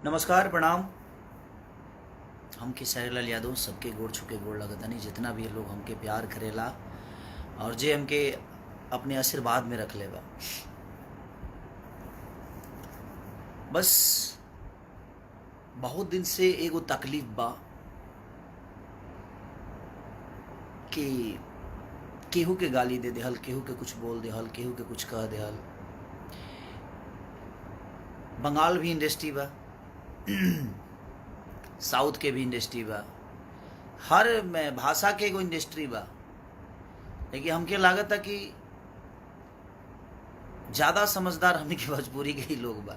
नमस्कार प्रणाम। हम खेसारी लाल यादव सबके गोड़ छुके गोड़ लगतनी जितना भी लोग हमके प्यार करेला और जे हमके अपने आशीर्वाद में रख लेबा। बस बहुत दिन से एगो तकलीफ बा कि केहू के गाली दे देहल, केहू के कुछ बोल देहल, केहू के कुछ कह देहल। बंगाल भी इंडस्ट्री बा, साउथ के भी इंडस्ट्री बा, हर में भाषा के एगो इंडस्ट्री बा। लेकिन हमके लागत है कि ज़्यादा समझदार हमने के भोजपुरी के ही लोग बा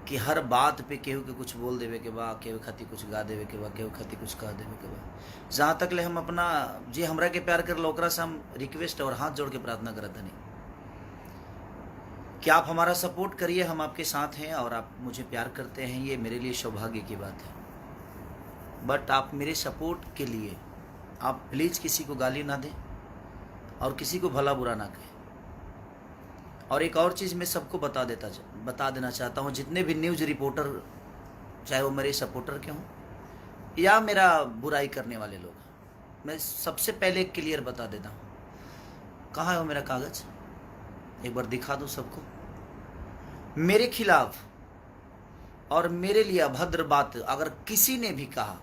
कि हर बात पे केहू के कुछ बोल देवे के बा, केहू खातिर कुछ गा देवे के बा, केहू खातिर कुछ कह देवे के बा। जहाँ तक ले हम अपना जे हमरा के प्यार कर ओकरा से हम रिक्वेस्ट और हाथ जोड़ के प्रार्थना करत हनी कि आप हमारा सपोर्ट करिए। हम आपके साथ हैं और आप मुझे प्यार करते हैं, ये मेरे लिए सौभाग्य की बात है। बट आप मेरे सपोर्ट के लिए आप प्लीज़ किसी को गाली ना दें और किसी को भला बुरा ना कहें। और एक और चीज़ मैं सबको बता देना चाहता हूँ, जितने भी न्यूज़ रिपोर्टर, चाहे वो मेरे सपोर्टर के हों या मेरा बुराई करने वाले लोग, मैं सबसे पहले क्लियर बता देता हूँ। कहाँ है वो मेरा कागज़, एक बार दिखा दूँ सबको। मेरे खिलाफ और मेरे लिए अभद्र बात अगर किसी ने भी कहा,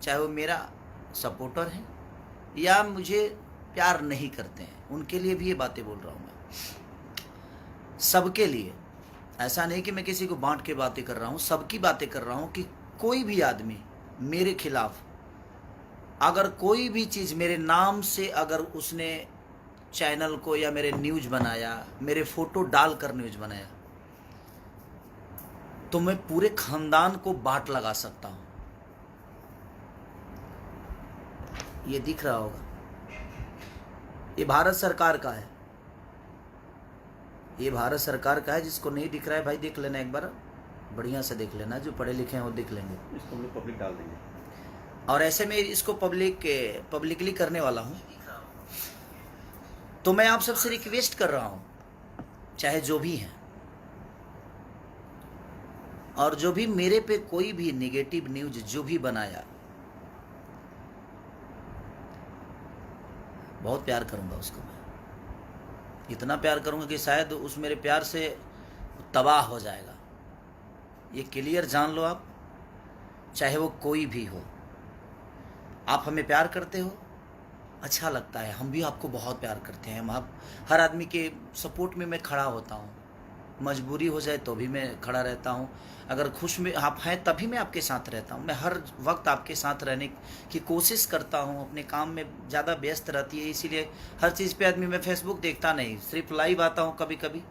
चाहे वो मेरा सपोर्टर है या मुझे प्यार नहीं करते हैं, उनके लिए भी ये बातें बोल रहा हूँ मैं, सबके लिए। ऐसा नहीं कि मैं किसी को बांट के बातें कर रहा हूँ, सबकी बातें कर रहा हूँ कि कोई भी आदमी मेरे खिलाफ अगर कोई भी चीज़ मेरे नाम से अगर उसने चैनल को या मेरे न्यूज़ बनाया, मेरे फोटो डालकर न्यूज़ बनाया, तो मैं पूरे खानदान को बाट लगा सकता हूं। ये दिख रहा होगा, ये भारत सरकार का है, ये भारत सरकार का है। जिसको नहीं दिख रहा है भाई देख लेना, एक बार बढ़िया से देख लेना, जो पढ़े लिखे हैं वो देख लेंगे। इसको हम लोग पब्लिक डाल देंगे और ऐसे में इसको पब्लिकली करने वाला हूं। तो मैं आप सबसे रिक्वेस्ट कर रहा हूं, चाहे जो भी हैं, और जो भी मेरे पे कोई भी नेगेटिव न्यूज जो भी बनाया, बहुत प्यार करूंगा उसको। मैं इतना प्यार करूंगा कि शायद उस मेरे प्यार से तबाह हो जाएगा। ये क्लियर जान लो आप, चाहे वो कोई भी हो। आप हमें प्यार करते हो, अच्छा लगता है, हम भी आपको बहुत प्यार करते हैं। हम हर आदमी के सपोर्ट में मैं खड़ा होता हूँ, मजबूरी हो जाए तो भी मैं खड़ा रहता हूँ। अगर खुश में आप हैं तभी मैं आपके साथ रहता हूँ। मैं हर वक्त आपके साथ रहने की कोशिश करता हूँ। अपने काम में ज़्यादा व्यस्त रहती है, इसीलिए हर चीज़ पे आदमी, मैं फेसबुक देखता नहीं, सिर्फ लाइव आता हूँ कभी कभी,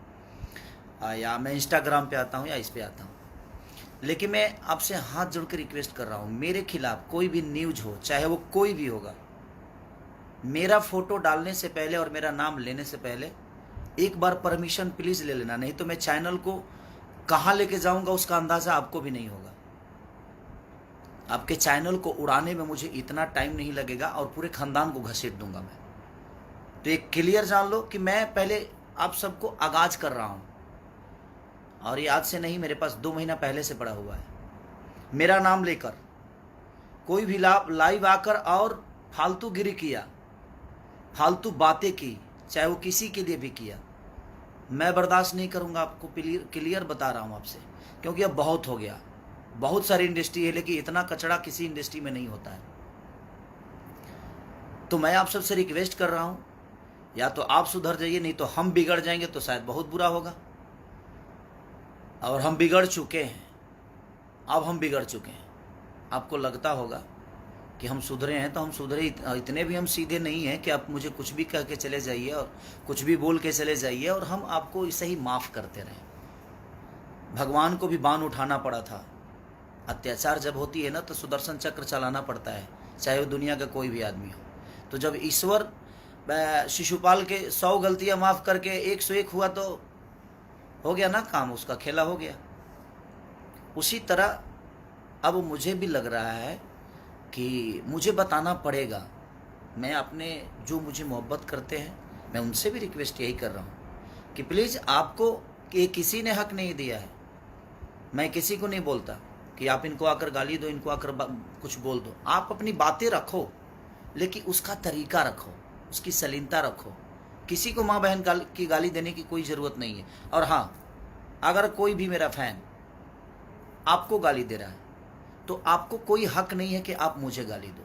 या मैं इंस्टाग्राम पे आता हूँ या इस पे आता हूँ। लेकिन मैं आपसे हाथ जोड़ के रिक्वेस्ट कर रहा हूँ, मेरे खिलाफ कोई भी न्यूज हो, चाहे वो कोई भी होगा, मेरा फोटो डालने से पहले और मेरा नाम लेने से पहले एक बार परमिशन प्लीज़ ले लेना, नहीं तो मैं चैनल को कहाँ लेके जाऊंगा उसका अंदाज़ा आपको भी नहीं होगा। आपके चैनल को उड़ाने में मुझे इतना टाइम नहीं लगेगा और पूरे खानदान को घसीट दूंगा मैं। तो एक क्लियर जान लो कि मैं पहले आप सबको आगाज कर रहा हूँ, और ये आज से नहीं, मेरे पास 2 महीना पहले से पड़ा हुआ है। मेरा नाम लेकर कोई भी लाइव आकर और फालतू गिरी किया, फालतू बातें की, चाहे वो किसी के लिए भी किया, मैं बर्दाश्त नहीं करूंगा। आपको क्लियर बता रहा हूं आपसे, क्योंकि अब बहुत हो गया। बहुत सारी इंडस्ट्री है, लेकिन इतना कचड़ा किसी इंडस्ट्री में नहीं होता है। तो मैं आप सबसे रिक्वेस्ट कर रहा हूं, या तो आप सुधर जाइए, नहीं तो हम बिगड़ जाएंगे तो शायद बहुत बुरा होगा। और हम बिगड़ चुके हैं, अब हम बिगड़ चुके हैं। आपको लगता होगा कि हम सुधरे हैं, तो हम सुधरे इतने भी हम सीधे नहीं हैं कि आप मुझे कुछ भी कह के चले जाइए और कुछ भी बोल के चले जाइए और हम आपको इसे ही माफ़ करते रहें। भगवान को भी बाण उठाना पड़ा था। अत्याचार जब होती है ना, तो सुदर्शन चक्र चलाना पड़ता है, चाहे वो दुनिया का कोई भी आदमी हो। तो जब ईश्वर शिशुपाल के 100 गलतियाँ माफ़ करके 101 हुआ, तो हो गया ना काम, उसका खेला हो गया। उसी तरह अब मुझे भी लग रहा है कि मुझे बताना पड़ेगा। मैं अपने जो मुझे मोहब्बत करते हैं, मैं उनसे भी रिक्वेस्ट यही कर रहा हूँ कि प्लीज़, आपको कि किसी ने हक नहीं दिया है। मैं किसी को नहीं बोलता कि आप इनको आकर गाली दो, इनको आकर कुछ बोल दो। आप अपनी बातें रखो, लेकिन उसका तरीका रखो, उसकी सलीनता रखो। किसी को माँ बहन की गाली देने की कोई ज़रूरत नहीं है। और हाँ, अगर कोई भी मेरा फैन आपको गाली दे रहा है तो आपको कोई हक नहीं है कि आप मुझे गाली दो।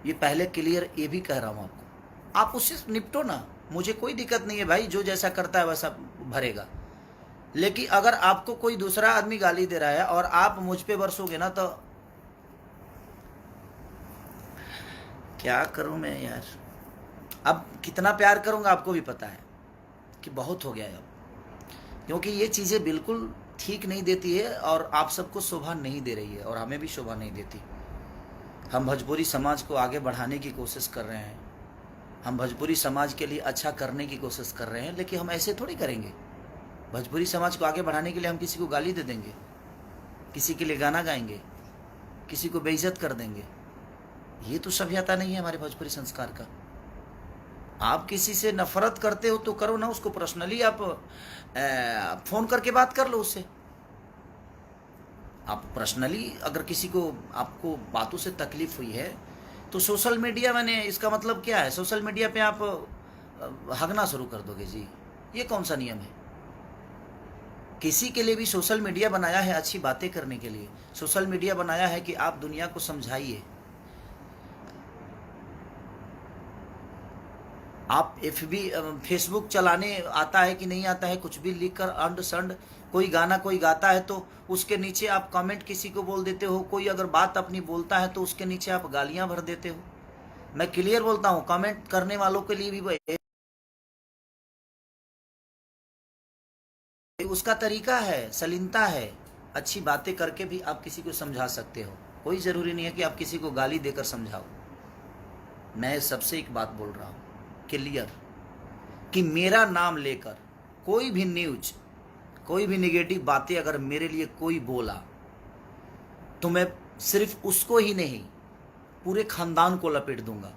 ये पहले क्लियर ये भी कह रहा हूँ आपको। आप उससे निपटो ना, मुझे कोई दिक्कत नहीं है भाई, जो जैसा करता है वैसा भरेगा। लेकिन अगर आपको कोई दूसरा आदमी गाली दे रहा है और आप मुझ पे बरसोगे ना, तो क्या करूं मैं यार। अब कितना प्यार करूंगा आपको भी पता है कि बहुत हो गया है अब, क्योंकि ये चीज़ें बिल्कुल ठीक नहीं देती है और आप सबको शोभा नहीं दे रही है और हमें भी शोभा नहीं देती। हम भोजपुरी समाज को आगे बढ़ाने की कोशिश कर रहे हैं, हम भोजपुरी समाज के लिए अच्छा करने की कोशिश कर रहे हैं, लेकिन हम ऐसे थोड़ी करेंगे। भोजपुरी समाज को आगे बढ़ाने के लिए हम किसी को गाली दे देंगे, किसी के लिए गाना गाएंगे, किसी को बेइज्जत कर देंगे? ये तो सभ्यता नहीं है हमारे भोजपुरी संस्कार का। आप किसी से नफरत करते हो तो करो ना, उसको पर्सनली आप फोन करके बात कर लो उससे। आप पर्सनली अगर किसी को, आपको बातों से तकलीफ हुई है तो सोशल मीडिया, मैंने इसका मतलब क्या है, सोशल मीडिया पे आप हगना शुरू कर दोगे जी? ये कौन सा नियम है? किसी के लिए भी सोशल मीडिया बनाया है अच्छी बातें करने के लिए, सोशल मीडिया बनाया है कि आप दुनिया को समझाइए। आप फेसबुक चलाने आता है कि नहीं आता है, कुछ भी लिख कर अंड संड, कोई गाना कोई गाता है तो उसके नीचे आप कमेंट किसी को बोल देते हो, कोई अगर बात अपनी बोलता है तो उसके नीचे आप गालियां भर देते हो। मैं क्लियर बोलता हूँ, कमेंट करने वालों के लिए भी उसका तरीका है, सलीनता है। अच्छी बातें करके भी आप किसी को समझा सकते हो, कोई ज़रूरी नहीं है कि आप किसी को गाली देकर समझाओ। मैं सबसे एक बात बोल रहा हूँ क्लियर, कि मेरा नाम लेकर कोई भी न्यूज, कोई भी नेगेटिव बातें अगर मेरे लिए कोई बोला तो मैं सिर्फ उसको ही नहीं, पूरे खानदान को लपेट दूंगा।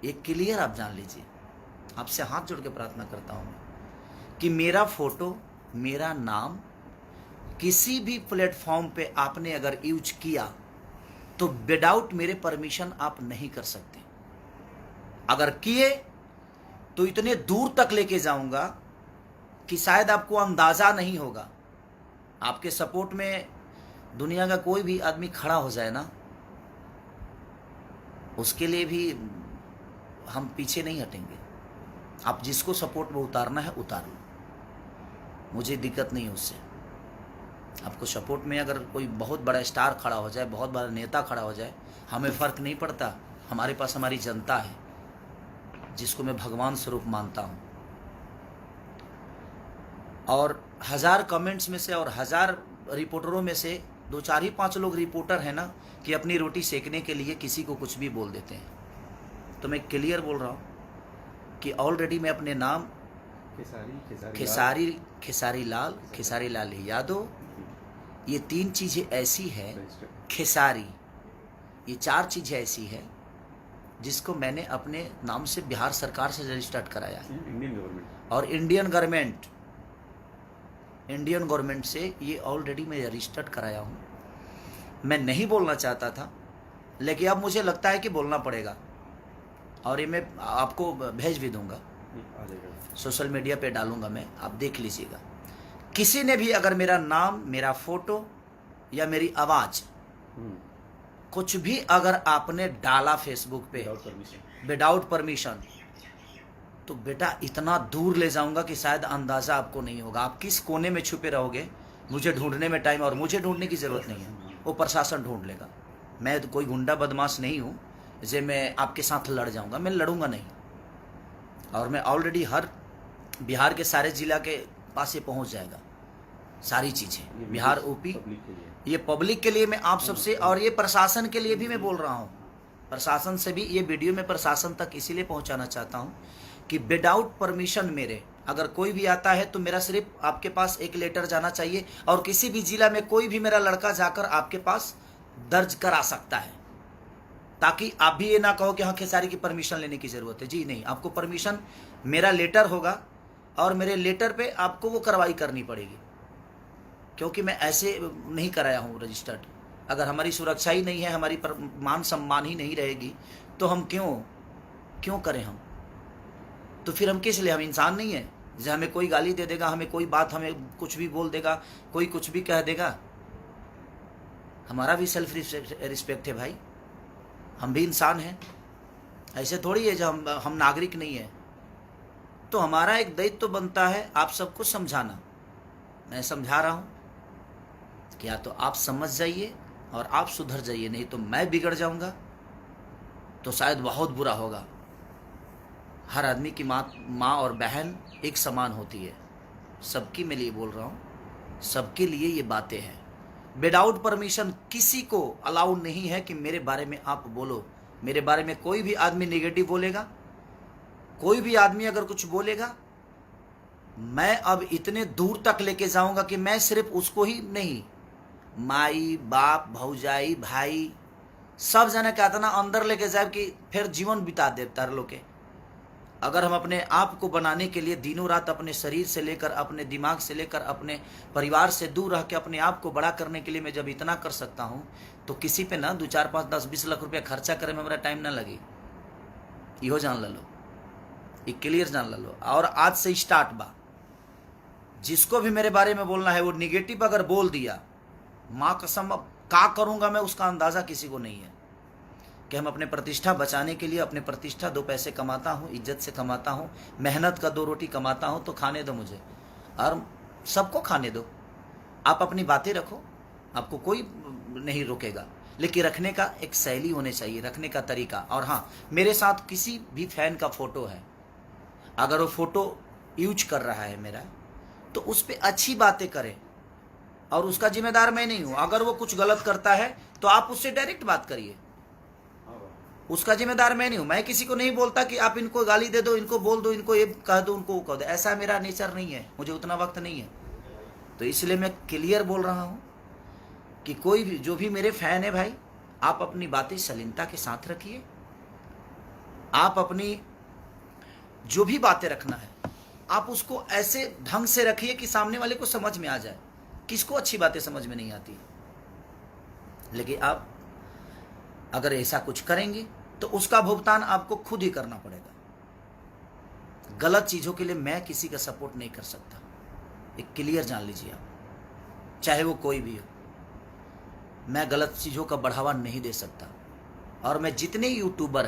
ये क्लियर आप जान लीजिए। आपसे हाथ जोड़ के प्रार्थना करता हूँ कि मेरा फोटो, मेरा नाम किसी भी प्लेटफॉर्म पे आपने अगर यूज किया तो विदाउट मेरे परमिशन आप नहीं कर सकते। अगर किए तो इतने दूर तक लेके जाऊंगा कि शायद आपको अंदाजा नहीं होगा। आपके सपोर्ट में दुनिया का कोई भी आदमी खड़ा हो जाए ना, उसके लिए भी हम पीछे नहीं हटेंगे। आप जिसको सपोर्ट में उतारना है उतार लो, मुझे दिक्कत नहीं है उससे। आपको सपोर्ट में अगर कोई बहुत बड़ा स्टार खड़ा हो जाए, बहुत बड़ा नेता खड़ा हो जाए, हमें फ़र्क नहीं पड़ता। हमारे पास हमारी जनता है जिसको मैं भगवान स्वरूप मानता हूँ। और 1000 कमेंट्स में से और 1000 रिपोर्टरों में से 2 4 ही 5 लोग रिपोर्टर हैं ना, कि अपनी रोटी सेकने के लिए किसी को कुछ भी बोल देते हैं। तो मैं क्लियर बोल रहा हूँ कि ऑलरेडी मैं अपने नाम खेसारी लाल यादव, ये 3 चीज़ें ऐसी है, खेसारी, ये 4 चीज़ें ऐसी है जिसको मैंने अपने नाम से बिहार सरकार से रजिस्टर्ड कराया है। और इंडियन गवर्नमेंट से ये ऑलरेडी मैं रजिस्टर्ड कराया हूँ। मैं नहीं बोलना चाहता था, लेकिन अब मुझे लगता है कि बोलना पड़ेगा, और ये मैं आपको भेज भी दूंगा, सोशल मीडिया पे डालूंगा मैं, आप देख लीजिएगा। किसी ने भी अगर मेरा नाम, मेरा फोटो या मेरी आवाज़ कुछ भी अगर आपने डाला फेसबुक पे विदाउट परमिशन, तो बेटा इतना दूर ले जाऊंगा कि शायद अंदाज़ा आपको नहीं होगा। आप किस कोने में छुपे रहोगे, मुझे ढूंढने में टाइम, और मुझे ढूंढने की ज़रूरत नहीं है, वो प्रशासन ढूंढ लेगा। मैं तो कोई गुंडा बदमाश नहीं हूँ जे मैं आपके साथ लड़ जाऊँगा, मैं लड़ूंगा नहीं। और मैं ऑलरेडी हर बिहार के सारे ज़िला के पास ये पहुँच जाएगा सारी चीज़ें, बिहार यूपी। ये पब्लिक के लिए मैं आप सबसे, और ये प्रशासन के लिए भी मैं बोल रहा हूँ, प्रशासन से भी ये वीडियो में प्रशासन तक इसीलिए पहुँचाना चाहता हूँ कि विदाउट परमिशन मेरे अगर कोई भी आता है तो मेरा सिर्फ आपके पास एक लेटर जाना चाहिए, और किसी भी जिला में कोई भी मेरा लड़का जाकर आपके पास दर्ज करा सकता है, ताकि आप भी ये ना कहो कि हाँ खेसारी की परमिशन लेने की ज़रूरत है। जी नहीं, आपको परमिशन, मेरा लेटर होगा और मेरे लेटर पे आपको वो कार्रवाई करनी पड़ेगी। क्योंकि मैं ऐसे नहीं कराया हूँ रजिस्टर्ड। अगर हमारी सुरक्षा ही नहीं है, हमारी मान सम्मान ही नहीं रहेगी, तो हम क्यों करें हम? तो फिर हम किस लिए? हम इंसान नहीं है? जैसे हमें कोई गाली दे देगा, हमें कोई बात, हमें कुछ भी बोल देगा, कोई कुछ भी कह देगा, हमारा भी सेल्फ रिस्पेक्ट है भाई, हम भी इंसान हैं। ऐसे थोड़ी है जो हम नागरिक नहीं है। तो हमारा एक दायित्व तो बनता है आप सबको समझाना। मैं समझा रहा हूँ कि या तो आप समझ जाइए और आप सुधर जाइए, नहीं तो मैं बिगड़ जाऊंगा, तो शायद बहुत बुरा होगा। हर आदमी की माँ और बहन एक समान होती है, सबकी मैं लिए बोल रहा हूँ, सबके लिए ये बातें हैं। विदाउट परमिशन किसी को अलाउ नहीं है कि मेरे बारे में आप बोलो। मेरे बारे में कोई भी आदमी नेगेटिव बोलेगा, कोई भी आदमी अगर कुछ बोलेगा, मैं अब इतने दूर तक लेके जाऊंगा कि मैं सिर्फ उसको ही नहीं, माई बाप भौजाई भाई सब जना कहता ना अंदर लेके जाए कि फिर जीवन बिता दे तार लोग के। अगर हम अपने आप को बनाने के लिए दिनों रात अपने शरीर से लेकर, अपने दिमाग से लेकर, अपने परिवार से दूर रह के अपने आप को बड़ा करने के लिए मैं जब इतना कर सकता हूँ, तो किसी पे ना 2 4 5 10 20 लाख रुपया खर्चा करे में हमारा टाइम ना लगे। इहो जान लो, ये क्लियर जान लो। और आज से स्टार्ट बा, जिसको भी मेरे बारे में बोलना है वो निगेटिव अगर बोल दिया, माँ कसम अब क्या करूँगा मैं उसका अंदाज़ा किसी को नहीं है। कि हम अपने प्रतिष्ठा बचाने के लिए, अपने प्रतिष्ठा 2 पैसे कमाता हूँ, इज्जत से कमाता हूँ, मेहनत का 2 रोटी कमाता हूँ, तो खाने दो मुझे और सबको खाने दो। आप अपनी बातें रखो, आपको कोई नहीं रोकेगा, लेकिन रखने का एक शैली होनी चाहिए, रखने का तरीका। और हाँ, मेरे साथ किसी भी फैन का फोटो है, अगर वो फोटो यूज कर रहा है मेरा, तो उस पर अच्छी बातें करें, और उसका जिम्मेदार मैं नहीं हूँ। अगर वो कुछ गलत करता है तो आप उससे डायरेक्ट बात करिए, उसका जिम्मेदार मैं नहीं हूं। मैं किसी को नहीं बोलता कि आप इनको गाली दे दो, इनको बोल दो, इनको ये कह दो, उनको वो कह दो। ऐसा मेरा नेचर नहीं है, मुझे उतना वक्त नहीं है। तो इसलिए मैं क्लियर बोल रहा हूं कि कोई भी जो भी मेरे फैन है भाई, आप अपनी बातें सलीनता के साथ रखिए। आप अपनी जो भी बातें रखना है, आप उसको ऐसे ढंग से रखिए कि सामने वाले को समझ में आ जाए। किसको अच्छी बातें समझ में नहीं आती, लेकिन आप अगर ऐसा कुछ करेंगे तो उसका भुगतान आपको खुद ही करना पड़ेगा। गलत चीज़ों के लिए मैं किसी का सपोर्ट नहीं कर सकता, एक क्लियर जान लीजिए आप, चाहे वो कोई भी हो। मैं गलत चीज़ों का बढ़ावा नहीं दे सकता। और मैं जितने यूट्यूबर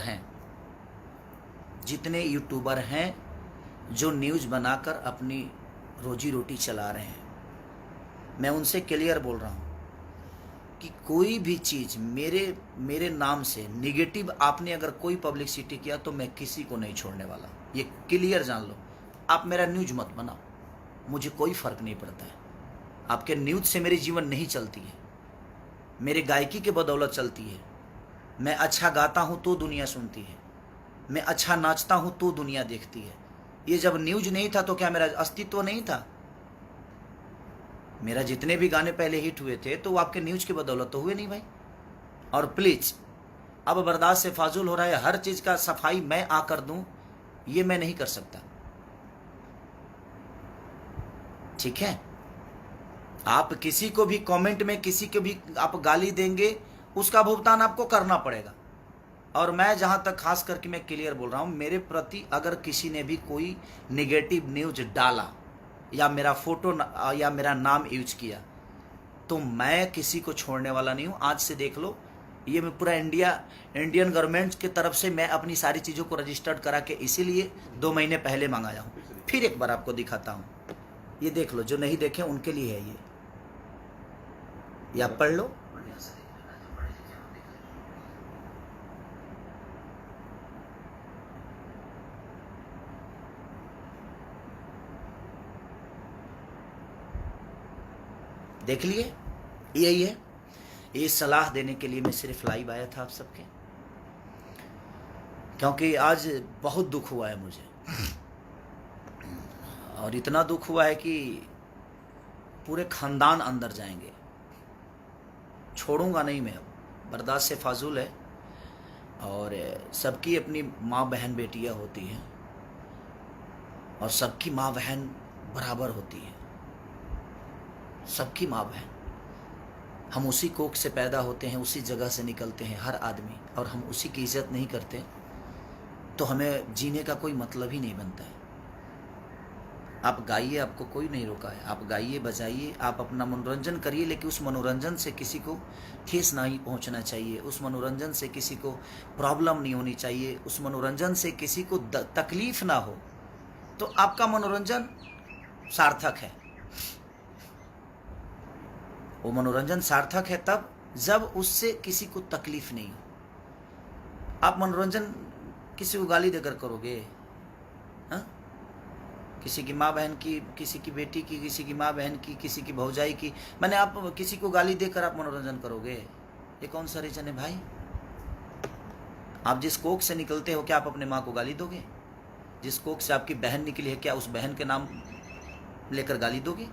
हैं जो न्यूज़ बनाकर अपनी रोजी रोटी चला रहे हैं, मैं उनसे क्लियर बोल रहा हूँ कि कोई भी चीज़ मेरे नाम से निगेटिव आपने अगर कोई पब्लिसिटी किया तो मैं किसी को नहीं छोड़ने वाला, ये क्लियर जान लो। आप मेरा न्यूज़ मत बनाओ, मुझे कोई फ़र्क नहीं पड़ता है। आपके न्यूज़ से मेरी जीवन नहीं चलती है, मेरे गायकी के बदौलत चलती है। मैं अच्छा गाता हूँ तो दुनिया सुनती है, मैं अच्छा नाचता हूँ तो दुनिया देखती है। ये जब न्यूज़ नहीं था तो क्या मेरा अस्तित्व नहीं था? मेरा जितने भी गाने पहले हिट हुए थे तो वो आपके न्यूज़ की बदौलत तो हुए नहीं भाई। और प्लीज़, अब बर्दाश्त से फाजुल हो रहा है, हर चीज़ का सफाई मैं आकर दूं, ये मैं नहीं कर सकता, ठीक है? आप किसी को भी कमेंट में किसी को भी आप गाली देंगे, उसका भुगतान आपको करना पड़ेगा। और मैं जहाँ तक खास करके मैं क्लियर बोल रहा हूँ, मेरे प्रति अगर किसी ने भी कोई निगेटिव न्यूज़ डाला या मेरा फोटो या मेरा नाम यूज किया, तो मैं किसी को छोड़ने वाला नहीं हूँ। आज से देख लो, ये मैं पूरा इंडियन गवर्नमेंट की तरफ से मैं अपनी सारी चीज़ों को रजिस्टर्ड करा के इसीलिए 2 महीने पहले मंगाया हूँ। फिर एक बार आपको दिखाता हूँ, ये देख लो, जो नहीं देखे उनके लिए है ये आप पढ़ लो। देख लिए, यही है। ये सलाह देने के लिए मैं सिर्फ लाइव आया था आप सबके, क्योंकि आज बहुत दुख हुआ है मुझे, और इतना दुख हुआ है कि पूरे खानदान अंदर जाएंगे, छोड़ूंगा नहीं मैं। अब बर्दाश्त से फाजुल है, और सबकी अपनी माँ बहन बेटियाँ होती हैं, और सबकी माँ बहन बराबर होती है। सबकी माँ बहन, हम उसी कोख से पैदा होते हैं, उसी जगह से निकलते हैं हर आदमी, और हम उसी की इज्जत नहीं करते तो हमें जीने का कोई मतलब ही नहीं बनता है। आप गाइए, आपको कोई नहीं रोका है, आप गाइए बजाइए, आप अपना मनोरंजन करिए, लेकिन उस मनोरंजन से किसी को ठेस नहीं पहुंचना चाहिए, उस मनोरंजन से किसी को प्रॉब्लम नहीं होनी चाहिए, उस मनोरंजन से किसी को तकलीफ ना हो, तो आपका मनोरंजन सार्थक है। वो मनोरंजन सार्थक है तब जब उससे किसी को तकलीफ नहीं हो। आप मनोरंजन किसी को गाली देकर करोगे, हाँ? किसी की माँ बहन की, किसी की बेटी की, किसी की माँ बहन की, किसी की भौजाई की, मैंने आप किसी को गाली देकर आप मनोरंजन करोगे, ये कौन सा रीजन है भाई? आप जिस कोख से निकलते हो, क्या आप अपने माँ को गाली दोगे? जिस कोख से आपकी बहन निकली है, क्या उस बहन के नाम लेकर गाली दोगे?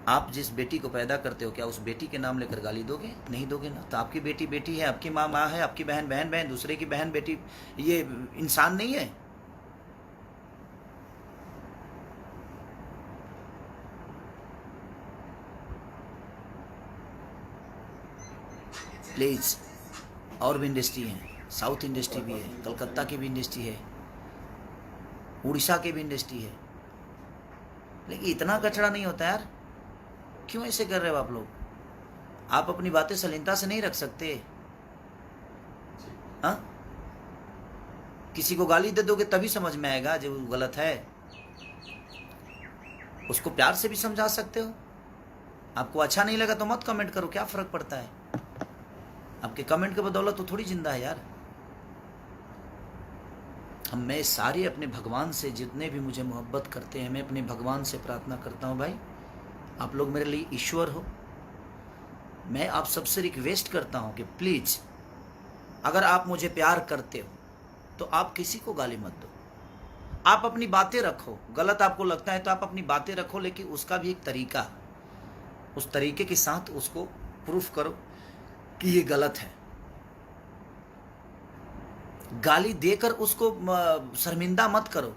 आप जिस बेटी को पैदा करते हो, क्या उस बेटी के नाम लेकर गाली दोगे? नहीं दोगे ना। तो आपकी बेटी बेटी है, आपकी माँ माँ है, आपकी बहन बहन बहन, दूसरे की बहन बेटी, ये इंसान नहीं है? प्लीज, और भी इंडस्ट्री है, साउथ इंडस्ट्री भी है, कलकत्ता की भी इंडस्ट्री है, उड़ीसा की भी इंडस्ट्री है, लेकिन इतना कचरा नहीं होता यार। क्यों ऐसे कर रहे हो आप लोग? आप अपनी बातें शालीनता से नहीं रख सकते? हाँ, किसी को गाली दे दोगे तभी समझ में आएगा जो गलत है। उसको प्यार से भी समझा सकते हो। आपको अच्छा नहीं लगा तो मत कमेंट करो, क्या फर्क पड़ता है? आपके कमेंट के बदौलत तो थोड़ी जिंदा है यार। मैं सारे अपने भगवान से, जितने भी मुझे मोहब्बत करते हैं, मैं अपने भगवान से प्रार्थना करता हूँ, भाई आप लोग मेरे लिए ईश्वर हो। मैं आप सबसे रिक्वेस्ट करता हूँ कि प्लीज, अगर आप मुझे प्यार करते हो तो आप किसी को गाली मत दो। आप अपनी बातें रखो, गलत आपको लगता है तो आप अपनी बातें रखो, लेकिन उसका भी एक तरीका, उस तरीके के साथ उसको प्रूफ करो कि ये गलत है। गाली देकर उसको शर्मिंदा मत करो,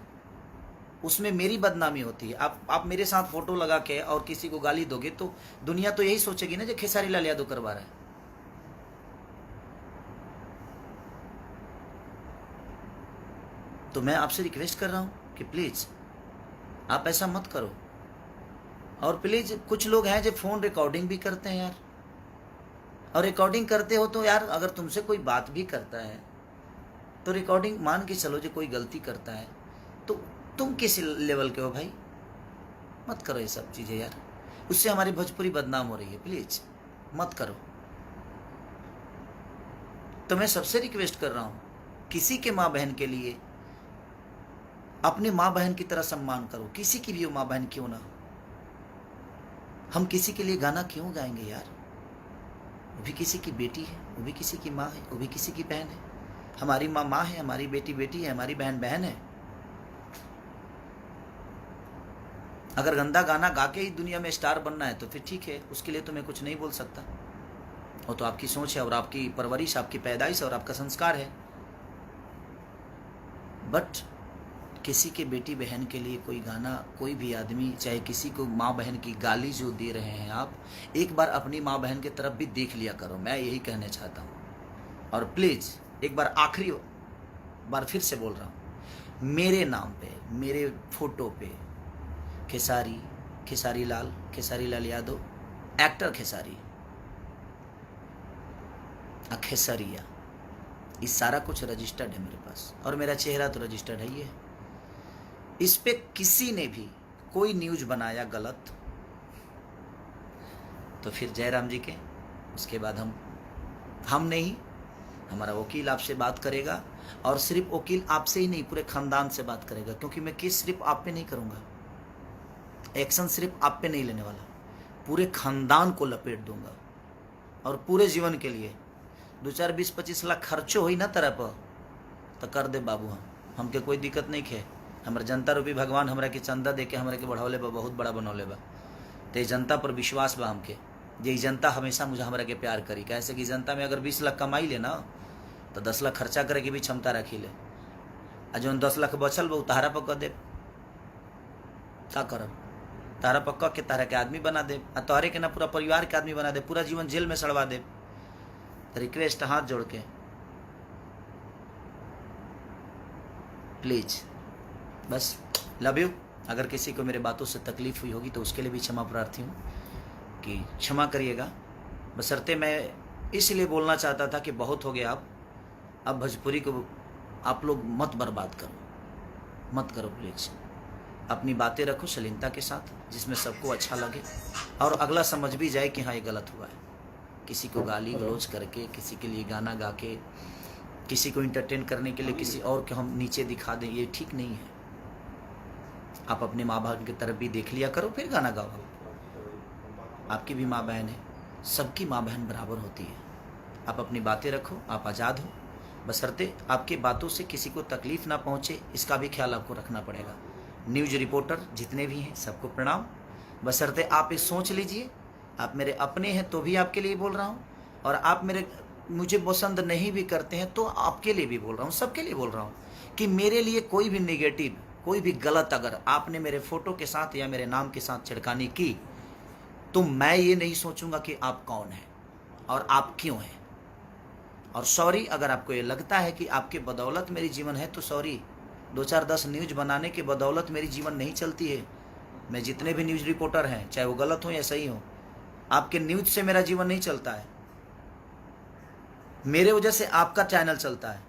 उसमें मेरी बदनामी होती है। आप मेरे साथ फोटो लगा के और किसी को गाली दोगे तो दुनिया तो यही सोचेगी ना, जो खेसारी लाल यादव करवा रहा है। तो मैं आपसे रिक्वेस्ट कर रहा हूं कि प्लीज आप ऐसा मत करो। और प्लीज, कुछ लोग हैं जो फोन रिकॉर्डिंग भी करते हैं यार, और रिकॉर्डिंग करते हो तो यार, अगर तुमसे कोई बात भी करता है तो रिकॉर्डिंग मान के चलो, जो कोई गलती करता है तो तुम किस लेवल के हो भाई? मत करो ये सब चीज़ें यार, उससे हमारी भोजपुरी बदनाम हो रही है। प्लीज मत करो। तो मैं सबसे रिक्वेस्ट कर रहा हूं, किसी के माँ बहन के लिए अपने माँ बहन की तरह सम्मान करो, किसी की भी माँ बहन क्यों ना हो। हम किसी के लिए गाना क्यों गाएंगे यार? वो भी किसी की बेटी है, वो भी किसी की माँ है, वो भी किसी की बहन है। हमारी माँ माँ है, हमारी बेटी बेटी है, हमारी बहन बहन है। अगर गंदा गाना गा के ही दुनिया में स्टार बनना है तो फिर ठीक है, उसके लिए तो मैं कुछ नहीं बोल सकता। वो तो आपकी सोच है और आपकी परवरिश, आपकी पैदाइश और आपका संस्कार है। बट किसी के बेटी बहन के लिए कोई गाना, कोई भी आदमी, चाहे किसी को माँ बहन की गाली जो दे रहे हैं आप, एक बार अपनी माँ बहन की तरफ भी देख लिया करो। मैं यही कहना चाहता हूँ। और प्लीज़ एक बार, आखिरी बार फिर से बोल रहा हूँ, मेरे नाम पे, मेरे फोटो पे खेसारी लाल यादव, एक्टर खेसारी, खेसरिया, ये सारा कुछ रजिस्टर्ड है मेरे पास, और मेरा चेहरा तो रजिस्टर्ड है ही है। इस पे किसी ने भी कोई न्यूज बनाया गलत तो फिर जयराम जी के, उसके बाद हम नहीं, हमारा वकील आपसे बात करेगा, और सिर्फ वकील आपसे ही नहीं, पूरे खानदान से बात करेगा, क्योंकि मैं केस सिर्फ आप पे नहीं करूँगा, एक्शन सिर्फ आप पे नहीं लेने वाला, पूरे खानदान को लपेट दूंगा। और पूरे जीवन के लिए 2, 4, 20, 25 लाख खर्चो हुई ना तरह पर तो कर दे बाबू। हमके कोई दिक्कत नहीं है। हमारे जनता रूपी भगवान हमरा के चंदा दे के हमरा के बढ़ौले बा, बहुत बड़ा बनौले बा। तो जनता पर विश्वास बा हमके, ये जनता हमेशा मुझे हमरा के प्यार करी। कैसे कि जनता में अगर 20 लाख कमाई ले ना तो 10 लाख खर्चा करे की भी क्षमता रखी ले, आ जो 10 लाख बचल बा उतारा पर कर दे, क्या करब? तारा पक्का के तारा के आदमी बना दे, तोहरे के ना पूरा परिवार के आदमी बना दे, पूरा जीवन जेल में सड़वा दे। रिक्वेस्ट हाथ जोड़ के प्लीज, बस लव यू। अगर किसी को मेरे बातों से तकलीफ हुई होगी तो उसके लिए भी क्षमा प्रार्थी हूँ कि क्षमा करिएगा। बशर्ते मैं इसलिए बोलना चाहता था कि बहुत हो गया, अब भोजपुरी को आप लोग मत बर्बाद करो, मत करो प्लीज। अपनी बातें रखो शालीनता के साथ, जिसमें सबको अच्छा लगे और अगला समझ भी जाए कि हाँ ये गलत हुआ है। किसी को गाली गलौज करके, किसी के लिए गाना गा के, किसी को इंटरटेन करने के लिए किसी और को हम नीचे दिखा दें, ये ठीक नहीं है। आप अपने माँ बहन की तरफ भी देख लिया करो, फिर गाना गाओ। आपकी भी माँ बहन है, सबकी माँ बहन बराबर होती है। आप अपनी बातें रखो, आप आज़ाद हो, बशर्ते आपकी बातों से किसी को तकलीफ ना पहुँचे, इसका भी ख्याल आपको रखना पड़ेगा। न्यूज़ रिपोर्टर जितने भी हैं सबको प्रणाम। बशर्ते आप ये सोच लीजिए, आप मेरे अपने हैं तो भी आपके लिए बोल रहा हूँ, और आप मुझे पसंद नहीं भी करते हैं तो आपके लिए भी बोल रहा हूँ, सबके लिए बोल रहा हूँ कि मेरे लिए कोई भी नेगेटिव, कोई भी गलत अगर आपने मेरे फोटो के साथ या मेरे नाम के साथ छिड़कानी की तो मैं ये नहीं सोचूंगा कि आप कौन हैं और आप क्यों हैं। और सॉरी, अगर आपको ये लगता है कि आपके बदौलत मेरी जीवन है तो सॉरी। 2-4-10 न्यूज़ बनाने के बदौलत मेरी जीवन नहीं चलती है। मैं जितने भी न्यूज़ रिपोर्टर हैं, चाहे वो गलत हो या सही हो, आपके न्यूज़ से मेरा जीवन नहीं चलता है। मेरे वजह से आपका चैनल चलता है।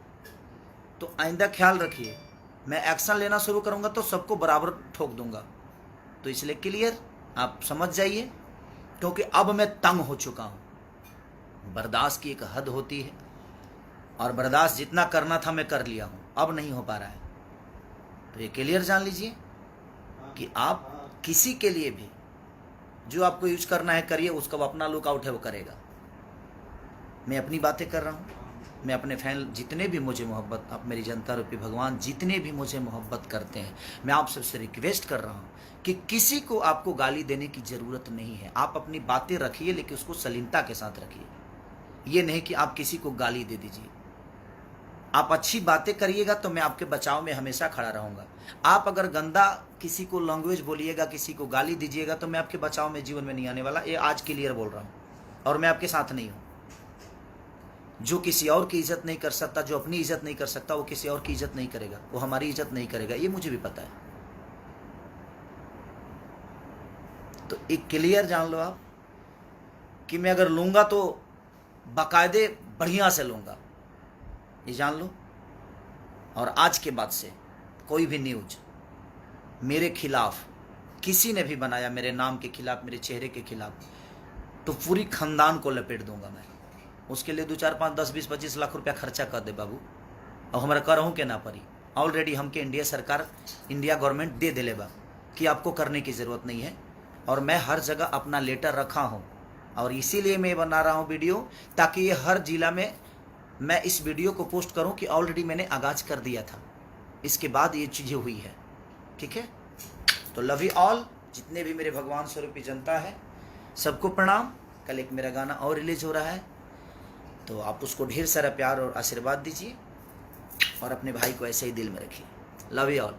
तो आइंदा ख्याल रखिए, मैं एक्शन लेना शुरू करूंगा तो सबको बराबर ठोक दूंगा। तो इसलिए क्लियर आप समझ जाइए, क्योंकि अब मैं तंग हो चुका हूं। बर्दाश्त की एक हद होती है, और बर्दाश्त जितना करना था मैं कर लिया हूं, अब नहीं हो पा रहा है। तो ये क्लियर जान लीजिए कि आप किसी के लिए भी जो आपको यूज करना है करिए, उसका वो अपना लुकआउट है वो करेगा। मैं अपनी बातें कर रहा हूँ, मैं अपने फैन जितने भी मुझे मोहब्बत, आप मेरी जनता रूपी भगवान जितने भी मुझे मोहब्बत करते हैं, मैं आप सबसे रिक्वेस्ट कर रहा हूँ कि किसी को आपको गाली देने की ज़रूरत नहीं है। आप अपनी बातें रखिए, लेकिन उसको सलीनता के साथ रखिए। ये नहीं कि आप किसी को गाली दे दीजिए। आप अच्छी बातें करिएगा तो मैं आपके बचाव में हमेशा खड़ा रहूँगा। आप अगर गंदा किसी को लैंग्वेज बोलिएगा, किसी को गाली दीजिएगा, तो मैं आपके बचाव में जीवन में नहीं आने वाला। ये आज क्लियर बोल रहा हूँ, और मैं आपके साथ नहीं हूँ। जो किसी और की इज्जत नहीं कर सकता, जो अपनी इज्जत नहीं कर सकता, वो किसी और की इज्जत नहीं करेगा, वो हमारी इज्जत नहीं करेगा, ये मुझे भी पता है। तो एक क्लियर जान लो आप कि मैं अगर लूँगा तो बाकायदे बढ़िया से लूँगा, ये जान लो। और आज के बाद से कोई भी न्यूज मेरे खिलाफ किसी ने भी बनाया, मेरे नाम के खिलाफ, मेरे चेहरे के खिलाफ, तो पूरी खानदान को लपेट दूंगा मैं। उसके लिए 2, 4, 5, 10, 20, 25 लाख रुपया खर्चा कर दे बाबू, और हमारा करहूँ के ना पड़ी। ऑलरेडी हमके इंडिया सरकार, इंडिया गवर्नमेंट दे दिले बा कि आपको करने की ज़रूरत नहीं है। और मैं हर जगह अपना लेटर रखा हूँ, और इसीलिए मैं बना रहा हूँ वीडियो, ताकि ये हर जिला में मैं इस वीडियो को पोस्ट करूँ कि ऑलरेडी मैंने आगाज़ कर दिया था, इसके बाद ये चीज़ें हुई है। ठीक है, तो लव यू ऑल, जितने भी मेरे भगवान स्वरूपी जनता है, सबको प्रणाम। कल एक मेरा गाना और रिलीज हो रहा है, तो आप उसको ढेर सारा प्यार और आशीर्वाद दीजिए, और अपने भाई को ऐसे ही दिल में रखिए। Love you all.